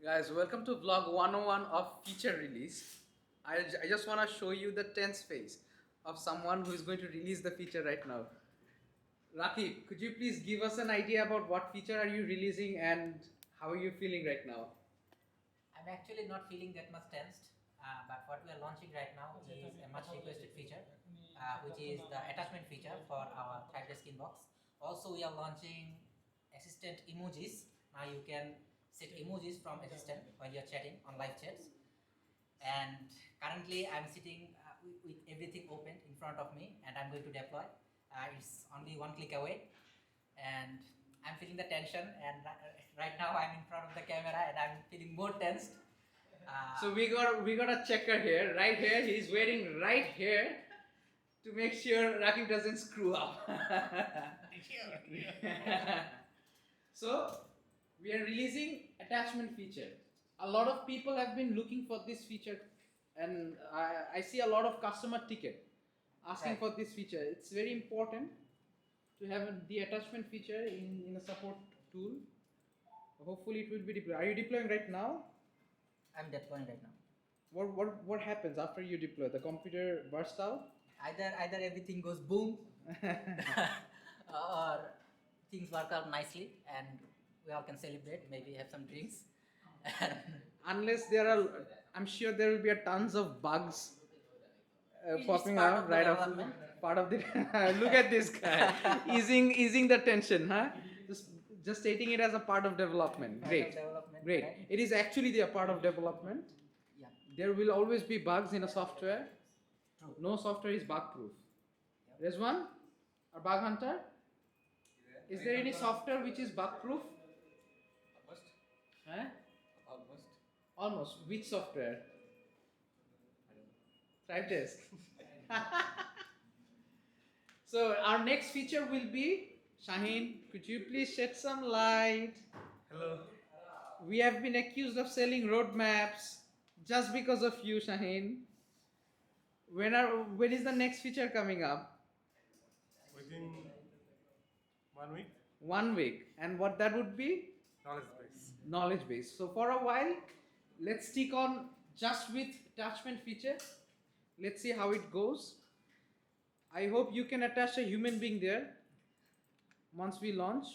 Guys, welcome to vlog 101 of feature release. I just want to show you the tense face of someone who is going to release the feature right now. Rakib, could you please give us an idea about what feature are you releasing and how are you feeling right now? I'm actually not feeling that much tensed, but what we are launching right now is a much requested feature, which is the attachment feature for our Thrivedesk inbox. Also, we are launching assistant emojis. Now you can set emojis from assistant while you're chatting on live chats. And currently, I'm sitting with everything open in front of me, and I'm going to deploy. It's only one click away, and I'm feeling the tension. And right now, I'm in front of the camera, and I'm feeling more tensed. So we got a checker here, right here. He's waiting right here to make sure Rakib doesn't screw up. So we are releasing attachment feature. A lot of people have been looking for this feature, and I see a lot of customer ticket asking Right. for this feature. It's very important to have the attachment feature in a support tool. Hopefully it will be deployed. Are you deploying right now? I'm deploying right now. What happens after you deploy? The computer bursts out? Either everything goes boom, or things work out nicely, and we all can celebrate. Maybe have some drinks. Unless there are, I'm sure there will be a tons of bugs It's popping part out of the right after development. part of the. Look at this guy, easing the tension, huh? Just stating it as a part of development. Part of Great, development, great. right? It is actually the part of development. Yeah, There will always be bugs in a software. true. No software is bug proof. Yep. Rizwan, a bug hunter. Is there any software which is bug proof? Almost. Huh? Almost. Almost. Which software? I don't know. Thrivedesk. So our next feature will be Shaheen. Could you please shed some light? Hello. We have been accused of selling roadmaps just because of you, Shaheen. When is the next feature coming up? Within 1 week, 1 week. And what that would be? knowledge base. Knowledge base. So for a while, let's stick on just with attachment feature. Let's see how it goes. I hope you can attach a human being there once we launch.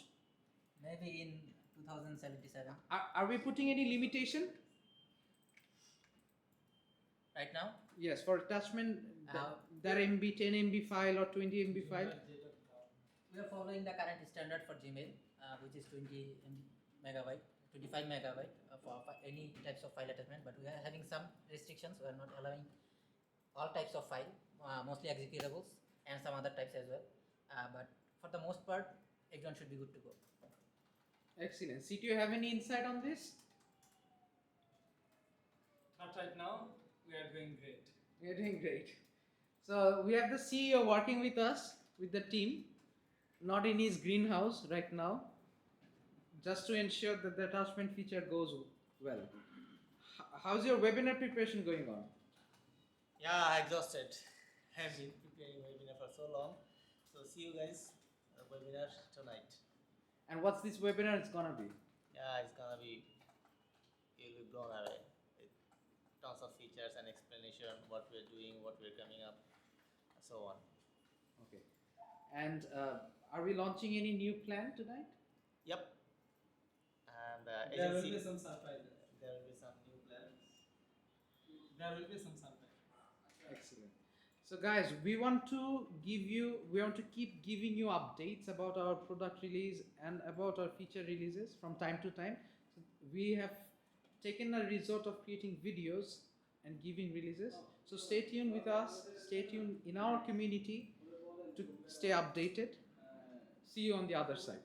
Maybe in 2077. Are we putting any limitation? Right now, Yes, for attachment, Uh, that MB, 10 MB file or 20 MB file. we are following the current standard for Gmail, which is 20 megabyte, 25 megabyte for any types of file attachment. But we are having some restrictions. We are not allowing all types of file, mostly executables and some other types as well. But for the most part, everyone should be good to go. Excellent. CTO, have any insight on this? Not right now. We are doing great. You're doing great. So we have the CEO working with us, with the team, not in his greenhouse right now, just to ensure that the attachment feature goes well. How's your webinar preparation going on? Yeah, exhausted. Have been preparing webinar for so long. So see you guys webinar tonight. And what's this webinar is gonna be? Yeah, it's gonna be you'll be blown away with tons of features and explanation what we're doing, what we're coming up, and so on. Okay. And are we launching any new plan tonight? Yep. And There will be agency, some surprises. there will be some new plans. There will be some surprises. Excellent. So guys, we want to keep giving you updates about our product release and about our feature releases from time to time. So we have taken a resort of creating videos and giving releases. So stay tuned with us, stay tuned in our community to stay updated. See you on the other side.